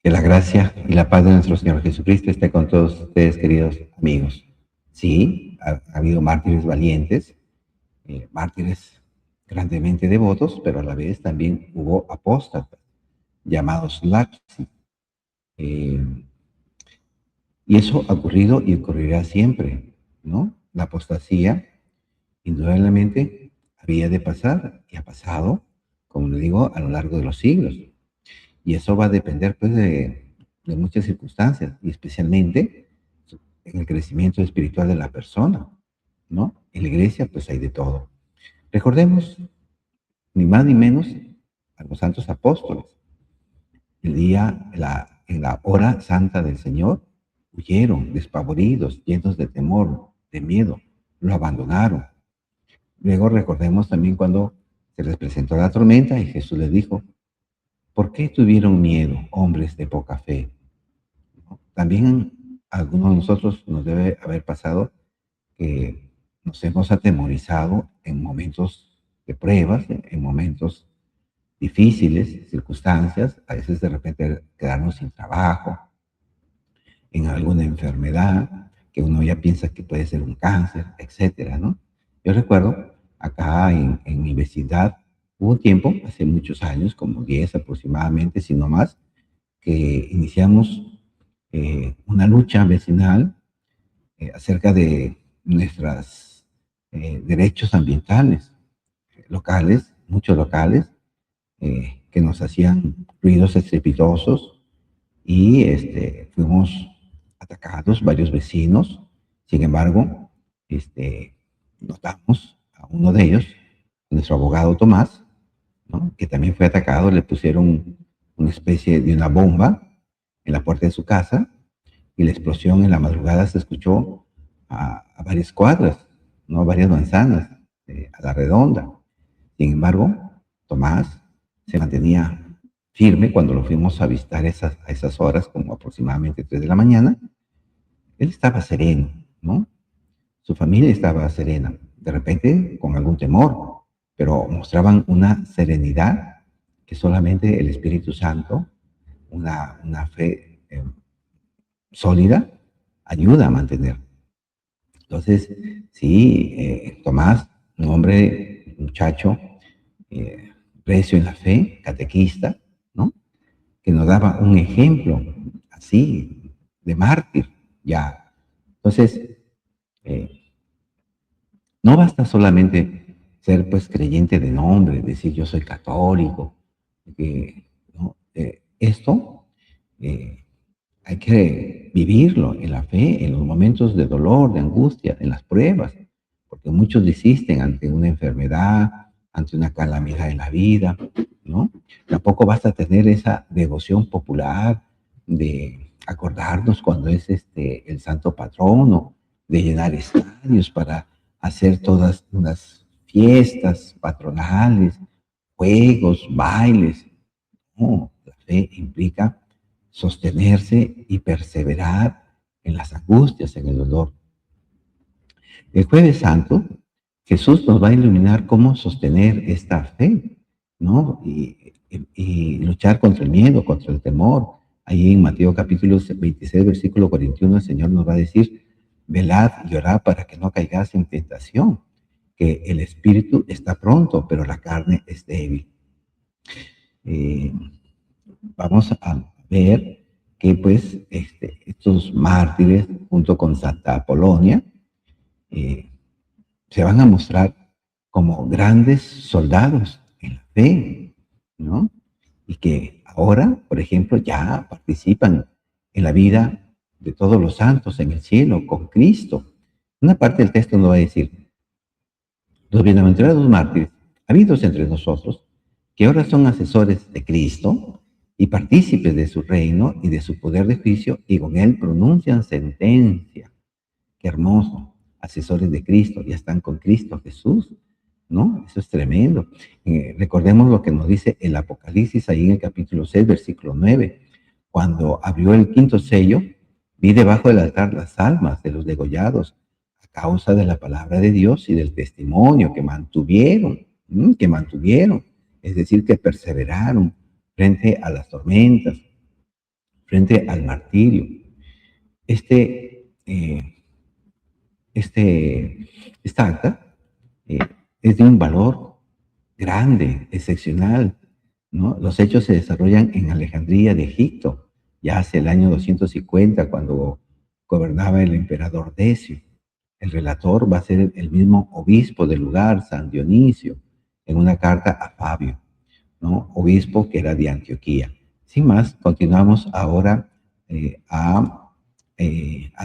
Que la gracia y la paz de nuestro Señor Jesucristo esté con todos ustedes, queridos amigos. Sí, ha habido mártires valientes, mártires grandemente devotos, pero a la vez también hubo apóstatas, llamados laxi. Eh, y eso ha ocurrido y ocurrirá siempre, ¿no? La apostasía, indudablemente, había de pasar y ha pasado, como le digo, a lo largo de los siglos. Y eso va a depender, pues, de muchas circunstancias, y especialmente en el crecimiento espiritual de la persona, ¿no? En la iglesia, pues, hay de todo. Recordemos, ni más ni menos, a los santos apóstoles. El día, en la hora santa del Señor, huyeron despavoridos, llenos de temor, de miedo, lo abandonaron. Luego recordemos también cuando se les presentó la tormenta y Jesús les dijo: ¿por qué tuvieron miedo, hombres de poca fe? También a algunos de nosotros nos debe haber pasado que nos hemos atemorizado en momentos de pruebas, en momentos difíciles, circunstancias, a veces de repente quedarnos sin trabajo, en alguna enfermedad, que uno ya piensa que puede ser un cáncer, etcétera, ¿no? Yo recuerdo acá en mi vecindad, hubo un tiempo, hace muchos años, como 10 aproximadamente, si no más, que iniciamos una lucha vecinal acerca de nuestros derechos ambientales locales, muchos locales, que nos hacían ruidos estrepitosos y fuimos atacados varios vecinos. Sin embargo, notamos a uno de ellos, nuestro abogado Tomás, ¿no?, que también fue atacado. Le pusieron una especie de una bomba en la puerta de su casa y la explosión en la madrugada se escuchó a varias cuadras, ¿no?, varias manzanas, a la redonda. Sin embargo, Tomás se mantenía firme cuando lo fuimos a visitar a esas horas, como aproximadamente 3 de la mañana. Él estaba sereno, ¿no? Su familia estaba serena, de repente con algún temor, pero mostraban una serenidad que solamente el Espíritu Santo, una fe sólida, ayuda a mantener. Entonces, sí, Tomás, un hombre, un muchacho, eh, recio en la fe, catequista, ¿no?, que nos daba un ejemplo así de mártir, ya. Entonces, eh, no basta solamente ser, pues, creyente de nombre, decir yo soy católico, ¿no? Esto eh, hay que vivirlo en la fe, en los momentos de dolor, de angustia, en las pruebas, porque muchos desisten ante una enfermedad, ante una calamidad en la vida, ¿no? Tampoco basta tener esa devoción popular de acordarnos cuando es el santo patrono, de llenar estadios para hacer todas unas fiestas patronales, juegos, bailes. No, la fe implica sostenerse y perseverar en las angustias, en el dolor. El Jueves Santo, Jesús nos va a iluminar cómo sostener esta fe, ¿no? Y luchar contra el miedo, contra el temor. Ahí en Mateo capítulo 26, versículo 41, el Señor nos va a decir: velad y orad para que no caigáis en tentación, que el espíritu está pronto, pero la carne es débil. Eh, Vamos a ver que, pues, estos mártires, junto con Santa Apolonia, eh, se van a mostrar como grandes soldados en la fe, ¿no? Y que ahora, por ejemplo, ya participan en la vida de todos los santos en el cielo con Cristo. Una parte del texto nos va a decir: los bienaventurados mártires, habidos entre nosotros, que ahora son asesores de Cristo y partícipes de su reino y de su poder de juicio, y con él pronuncian sentencia. Qué hermoso. Asesores de Cristo, ya están con Cristo Jesús, ¿no? Eso es tremendo. Recordemos lo que nos dice el Apocalipsis ahí en el capítulo 6, versículo 9. Cuando abrió el quinto sello, vi debajo del altar las almas de los degollados a causa de la palabra de Dios y del testimonio que mantuvieron, que mantuvieron, es decir, que perseveraron frente a las tormentas. frente al martirio. Este, eh, esta acta eh, es de un valor grande, excepcional, ¿no? Los hechos se desarrollan en Alejandría de Egipto, ya hacia el año 250, cuando gobernaba el emperador Decio. El relator va a ser el mismo obispo del lugar, San Dionisio, en una carta a Fabio, ¿no? Obispo que era de Antioquía. Sin más, continuamos ahora a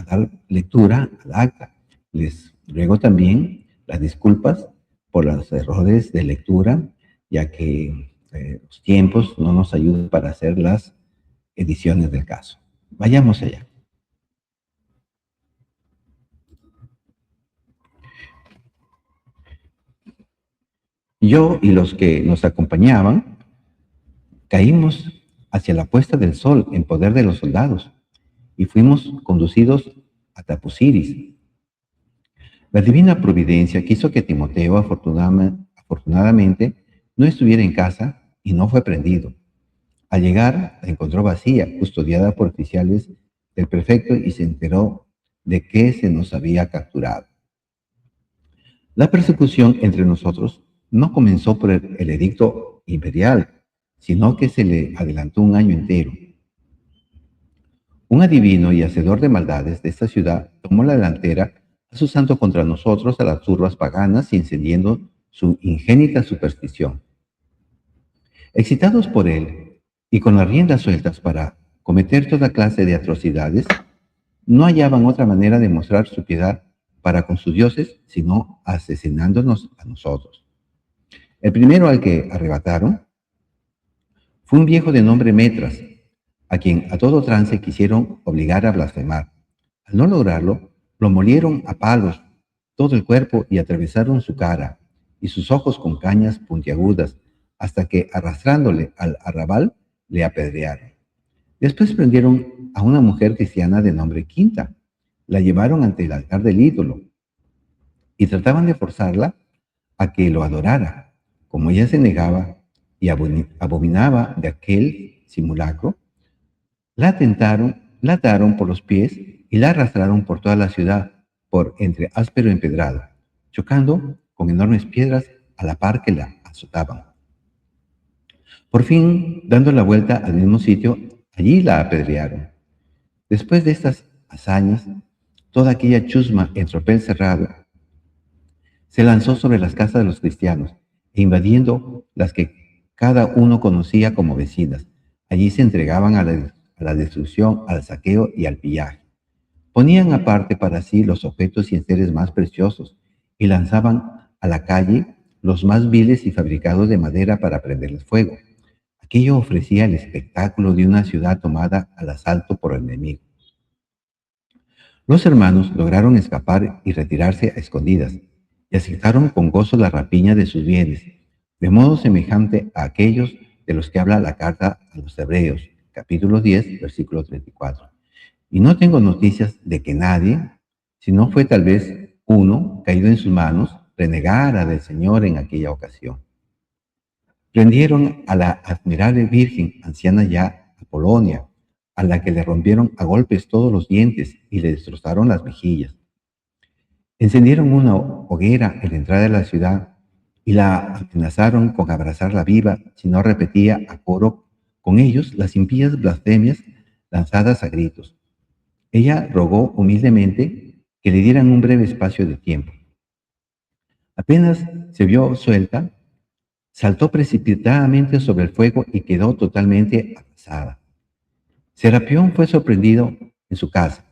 dar lectura al acta. Les ruego también las disculpas por los errores de lectura, ya que los tiempos no nos ayudan para hacer las ediciones del caso. Vayamos allá. Yo y los que nos acompañaban caímos hacia la puesta del sol en poder de los soldados y fuimos conducidos a Tapusiris. La divina providencia quiso que Timoteo afortunadamente no estuviera en casa y no fue prendido. Al llegar, la encontró vacía, custodiada por oficiales del prefecto y se enteró de que se nos había capturado. La persecución entre nosotros no comenzó por el edicto imperial, sino que se le adelantó un año entero. Un adivino y hacedor de maldades de esta ciudad tomó la delantera, asusando contra nosotros a las turbas paganas y encendiendo su ingénita superstición. Excitados por él y con las riendas sueltas para cometer toda clase de atrocidades, no hallaban otra manera de mostrar su piedad para con sus dioses, sino asesinándonos a nosotros. El primero al que arrebataron fue un viejo de nombre Metras, a quien a todo trance quisieron obligar a blasfemar. Al no lograrlo, lo molieron a palos todo el cuerpo y atravesaron su cara y sus ojos con cañas puntiagudas, hasta que, arrastrándole al arrabal, le apedrearon. Después prendieron a una mujer cristiana de nombre Quinta, la llevaron ante el altar del ídolo y trataban de forzarla a que lo adorara. Como ella se negaba y abominaba de aquel simulacro, la ataron por los pies y la arrastraron por toda la ciudad, por entre áspero empedrado, chocando con enormes piedras a la par que la azotaban. Por fin, dando la vuelta al mismo sitio, allí la apedrearon. Después de estas hazañas, toda aquella chusma en tropel cerrado se lanzó sobre las casas de los cristianos, e invadiendo las que cada uno conocía como vecinas, allí se entregaban a la destrucción, al saqueo y al pillaje. Ponían aparte para sí los objetos y enseres más preciosos y lanzaban a la calle los más viles y fabricados de madera para prenderles fuego. Aquello ofrecía el espectáculo de una ciudad tomada al asalto por el enemigo. Los hermanos lograron escapar y retirarse a escondidas, y aceptaron con gozo la rapiña de sus bienes, de modo semejante a aquellos de los que habla la carta a los Hebreos, capítulo 10, versículo 34. Y no tengo noticias de que nadie, si no fue tal vez uno, caído en sus manos, renegara del Señor en aquella ocasión. Prendieron a la admirable Virgen, anciana ya, Apolonia, a la que le rompieron a golpes todos los dientes y le destrozaron las mejillas. Encendieron una hoguera en la entrada de la ciudad y la amenazaron con abrazarla viva si no repetía a coro con ellos las impías blasfemias lanzadas a gritos. Ella rogó humildemente que le dieran un breve espacio de tiempo. Apenas se vio suelta, saltó precipitadamente sobre el fuego y quedó totalmente arrasada. Serapión fue sorprendido en su casa,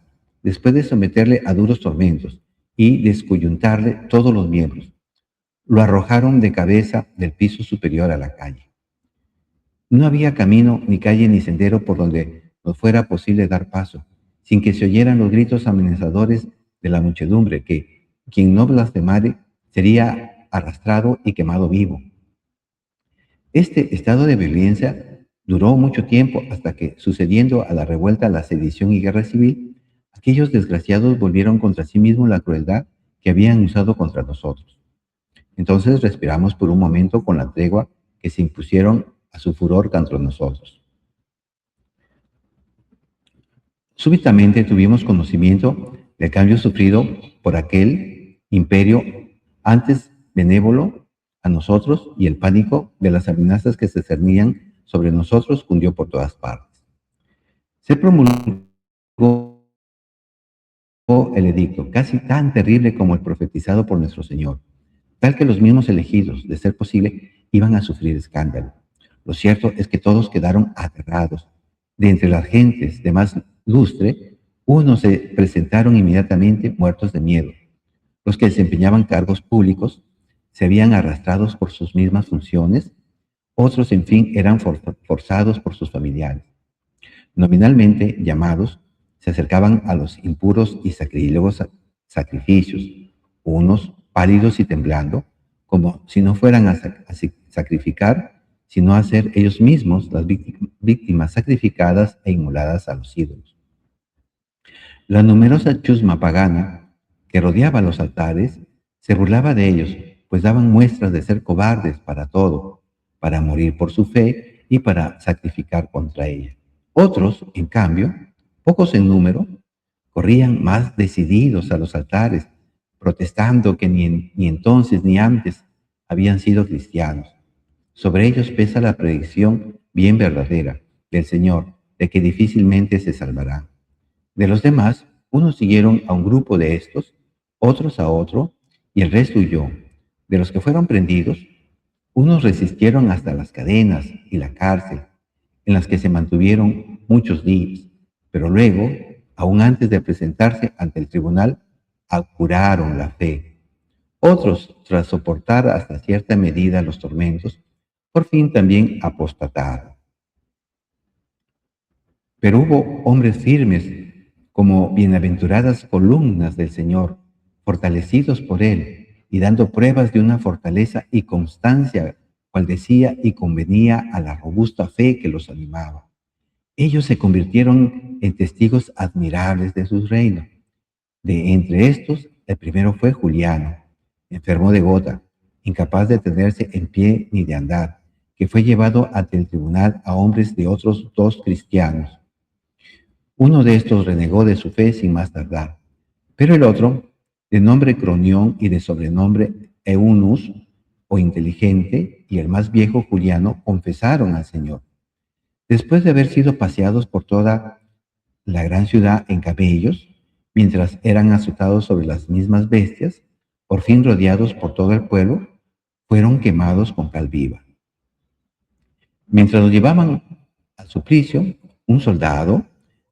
después de someterle a duros tormentos y descoyuntarle todos los miembros. Lo arrojaron de cabeza del piso superior a la calle. No había camino, ni calle, ni sendero por donde nos fuera posible dar paso, sin que se oyeran los gritos amenazadores de la muchedumbre, que quien no blasfemare sería arrastrado y quemado vivo. Este estado de violencia duró mucho tiempo hasta que, sucediendo a la revuelta, la sedición y guerra civil, aquellos desgraciados volvieron contra sí mismos la crueldad que habían usado contra nosotros. Entonces respiramos por un momento con la tregua que se impusieron a su furor contra nosotros. Súbitamente tuvimos conocimiento del cambio sufrido por aquel imperio antes benévolo a nosotros, y el pánico de las amenazas que se cernían sobre nosotros cundió por todas partes. Se promulgó el edicto, casi tan terrible como el profetizado por nuestro Señor, tal que los mismos elegidos, de ser posible, iban a sufrir escándalo. Lo cierto es que todos quedaron aterrados. De entre las gentes de más lustre, unos se presentaron inmediatamente muertos de miedo. Los que desempeñaban cargos públicos se habían arrastrados por sus mismas funciones, otros, en fin, eran forzados por sus familiares. Nominalmente llamados, se acercaban a los impuros y sacrílegos sacrificios, unos pálidos y temblando, como si no fueran a sacrificar, sino a ser ellos mismos las víctimas sacrificadas e inmoladas a los ídolos. La numerosa chusma pagana que rodeaba los altares se burlaba de ellos, pues daban muestras de ser cobardes para todo, para morir por su fe y para sacrificar contra ella. Otros, en cambio, pocos en número, corrían más decididos a los altares, protestando que ni entonces ni antes habían sido cristianos. Sobre ellos pesa la predicción bien verdadera del Señor de que difícilmente se salvarán. De los demás, unos siguieron a un grupo de estos, otros a otro, y el resto huyó. De los que fueron prendidos, unos resistieron hasta las cadenas y la cárcel, en las que se mantuvieron muchos días, pero luego, aún antes de presentarse ante el tribunal, apuraron la fe. Otros, tras soportar hasta cierta medida los tormentos, por fin también apostataron. Pero hubo hombres firmes, como bienaventuradas columnas del Señor, fortalecidos por Él y dando pruebas de una fortaleza y constancia, cual decía y convenía a la robusta fe que los animaba. Ellos se convirtieron en testigos admirables de su reino. De entre estos, el primero fue Juliano, enfermo de gota, incapaz de tenerse en pie ni de andar, que fue llevado ante el tribunal a hombres de otros 2 cristianos. Uno de estos renegó de su fe sin más tardar, pero el otro, de nombre Cronión y de sobrenombre Eunus, o inteligente, y el más viejo Juliano, confesaron al Señor. Después de haber sido paseados por toda la gran ciudad en camellos, mientras eran azotados sobre las mismas bestias, por fin rodeados por todo el pueblo, fueron quemados con cal viva. Mientras los llevaban al suplicio, un soldado,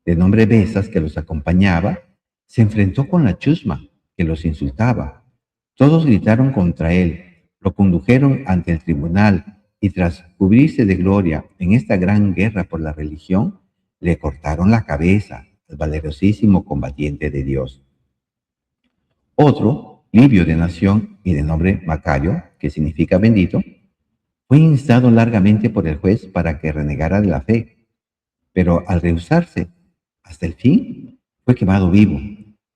de nombre Besas, que los acompañaba, se enfrentó con la chusma, que los insultaba. Todos gritaron contra él, lo condujeron ante el tribunal y tras cubrirse de gloria en esta gran guerra por la religión, le cortaron la cabeza al valerosísimo combatiente de Dios. Otro, Livio de nación y de nombre Macario, que significa bendito, fue instado largamente por el juez para que renegara de la fe, pero al rehusarse hasta el fin, fue quemado vivo.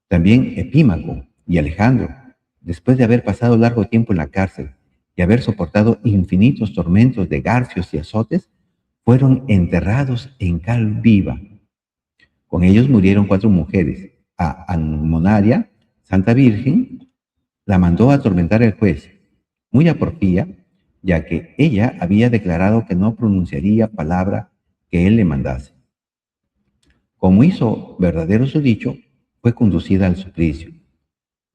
También Epímaco y Alejandro, después de haber pasado largo tiempo en la cárcel y haber soportado infinitos tormentos de garfios y azotes, fueron enterrados en cal viva. Con ellos murieron 4 mujeres. A Anmonaria, Santa Virgen, la mandó a atormentar el juez, muy a porfía, ya que ella había declarado que no pronunciaría palabra que él le mandase. Como hizo verdadero su dicho, fue conducida al suplicio.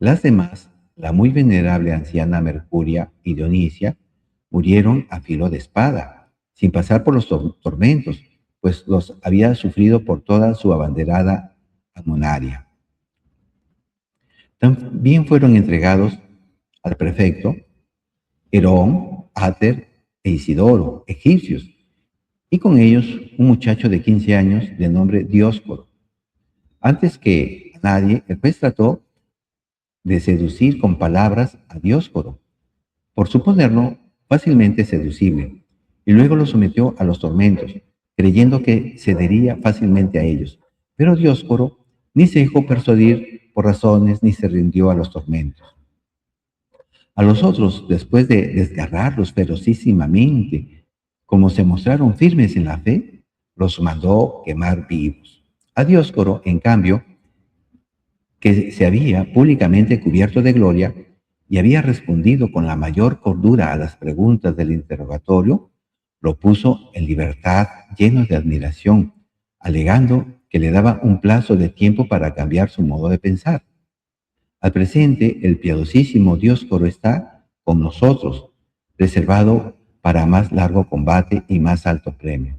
Las demás, la muy venerable anciana Mercuria y Dionisia, murieron a filo de espada, sin pasar por los tormentos, pues los había sufrido por toda su abanderada Amonaria. También fueron entregados al prefecto Herón, Ater e Isidoro, egipcios, y con ellos un muchacho de 15 años de nombre Dioscoro. Antes que nadie, el juez trató de seducir con palabras a Dioscoro, por suponerlo fácilmente seducible, y luego lo sometió a los tormentos, creyendo que cedería fácilmente a ellos. Pero Dioscoro ni se dejó persuadir por razones ni se rindió a los tormentos. A los otros, después de desgarrarlos ferocísimamente, como se mostraron firmes en la fe, los mandó quemar vivos. A Dioscoro, en cambio, que se había públicamente cubierto de gloria y había respondido con la mayor cordura a las preguntas del interrogatorio, lo puso en libertad lleno de admiración, alegando que le daba un plazo de tiempo para cambiar su modo de pensar. Al presente, el piadosísimo Dioscoro está con nosotros, reservado para más largo combate y más alto premio.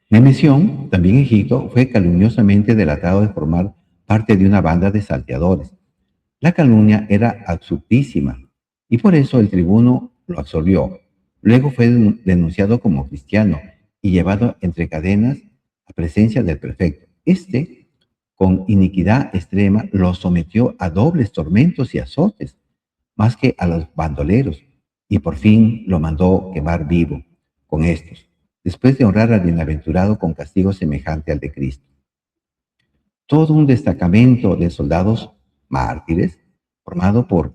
Nemesión, también Egipto, fue calumniosamente delatado de formar parte de una banda de salteadores. La calumnia era absurdísima y por eso el tribuno lo absolvió. Luego fue denunciado como cristiano y llevado entre cadenas a presencia del prefecto. Este, con iniquidad extrema, lo sometió a dobles tormentos y azotes, más que a los bandoleros, y por fin lo mandó quemar vivo con estos, después de honrar al bienaventurado con castigo semejante al de Cristo. Todo un destacamento de soldados mártires, formado por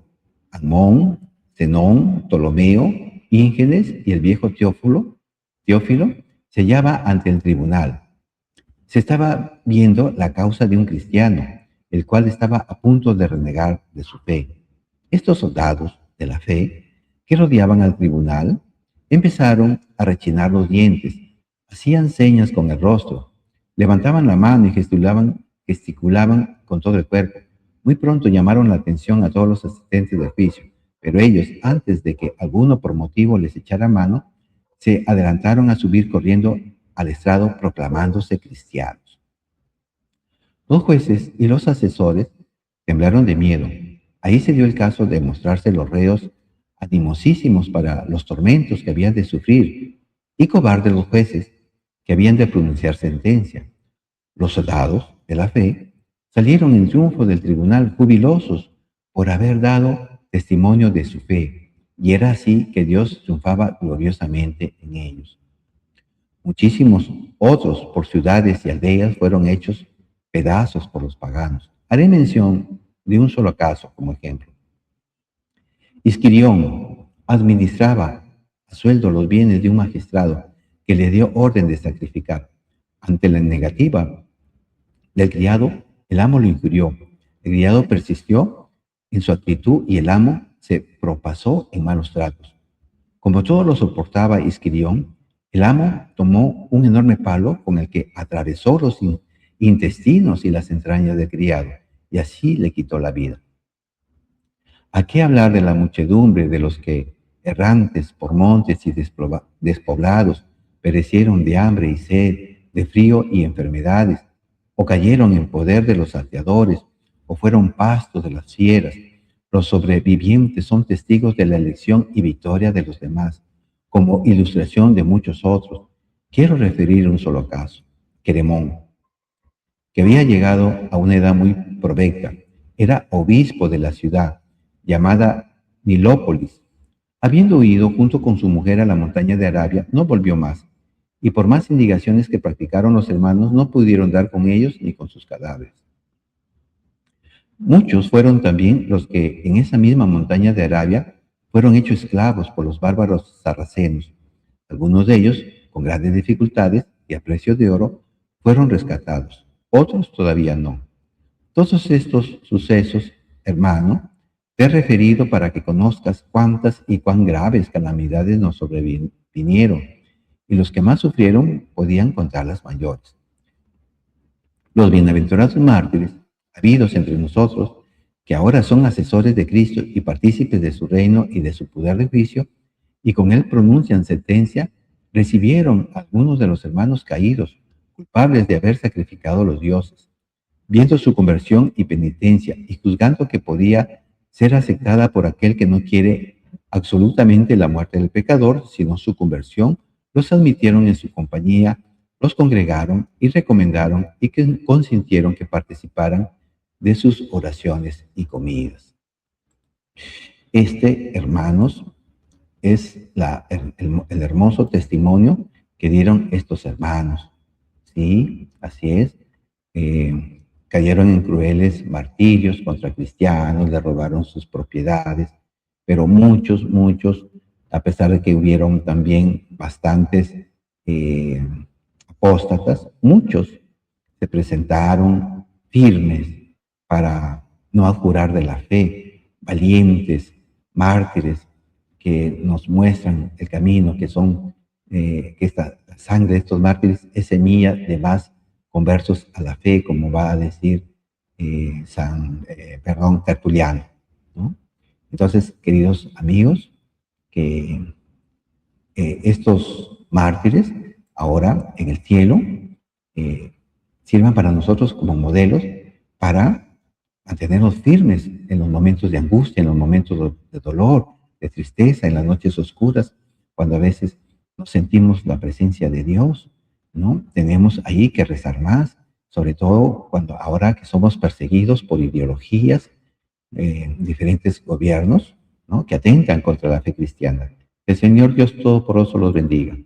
Amón, Zenón, Ptolomeo, Íngenes y el viejo Teófilo, se hallaba ante el tribunal. Se estaba viendo la causa de un cristiano, el cual estaba a punto de renegar de su fe. Estos soldados de la fe que rodeaban al tribunal empezaron a rechinar los dientes, hacían señas con el rostro, levantaban la mano y gesticulaban con todo el cuerpo. Muy pronto llamaron la atención a todos los asistentes del juicio, pero ellos, antes de que alguno por motivo les echara mano, se adelantaron a subir corriendo al estrado proclamándose cristianos. Los jueces y los asesores temblaron de miedo. Ahí se dio el caso de mostrarse los reos animosísimos para los tormentos que habían de sufrir y cobardes los jueces que habían de pronunciar sentencia. Los soldados de la fe salieron en triunfo del tribunal jubilosos por haber dado testimonio de su fe, y era así que Dios triunfaba gloriosamente en ellos. Muchísimos otros por ciudades y aldeas fueron hechos pedazos por los paganos. Haré mención de un solo caso como ejemplo. Isquirión administraba a sueldo los bienes de un magistrado que le dio orden de sacrificar. Ante la negativa del criado, el amo lo injurió. El criado persistió en su actitud y el amo se propasó en malos tratos. Como todo lo soportaba Isquirión, el amo tomó un enorme palo con el que atravesó los intestinos y las entrañas del criado, y así le quitó la vida. ¿A qué hablar de la muchedumbre de los que, errantes por montes y despoblados, perecieron de hambre y sed, de frío y enfermedades, o cayeron en poder de los salteadores, o fueron pastos de las fieras? Los sobrevivientes son testigos de la elección y victoria de los demás, como ilustración de muchos otros. Quiero referir un solo caso: Queremón, que había llegado a una edad muy provecta. Era obispo de la ciudad, llamada Nilópolis. Habiendo huido junto con su mujer a la montaña de Arabia, no volvió más, y por más indicaciones que practicaron los hermanos, no pudieron dar con ellos ni con sus cadáveres. Muchos fueron también los que en esa misma montaña de Arabia fueron hechos esclavos por los bárbaros sarracenos. Algunos de ellos, con grandes dificultades y a precio de oro, fueron rescatados. Otros todavía no. Todos estos sucesos, hermano, te he referido para que conozcas cuántas y cuán graves calamidades nos sobrevinieron, y los que más sufrieron podían contar las mayores. Los bienaventurados mártires, habidos entre nosotros, que ahora son asesores de Cristo y partícipes de su reino y de su poder de juicio, y con él pronuncian sentencia, recibieron a algunos de los hermanos caídos, culpables de haber sacrificado a los dioses. Viendo su conversión y penitencia y juzgando que podía ser aceptada por aquel que no quiere absolutamente la muerte del pecador, sino su conversión, los admitieron en su compañía, los congregaron y recomendaron y que consintieron que participaran de sus oraciones y comidas. Este, hermanos, es el hermoso testimonio que dieron estos hermanos. Sí, así es. Cayeron en crueles martirios contra cristianos, le robaron sus propiedades, pero muchos, a pesar de que hubieron también bastantes apóstatas, muchos se presentaron firmes para no abjurar de la fe, valientes, mártires, que nos muestran el camino, que son, que la sangre de estos mártires es semilla de más conversos a la fe, como va a decir Tertuliano, ¿no? Entonces, queridos amigos, que estos mártires ahora en el cielo sirvan para nosotros como modelos para mantenernos firmes en los momentos de angustia, en los momentos de dolor, de tristeza, en las noches oscuras, cuando a veces no sentimos la presencia de Dios, ¿no? Tenemos ahí que rezar más, sobre todo cuando ahora que somos perseguidos por ideologías, diferentes gobiernos, ¿no? Que atentan contra la fe cristiana. El Señor Dios Todopoderoso los bendiga.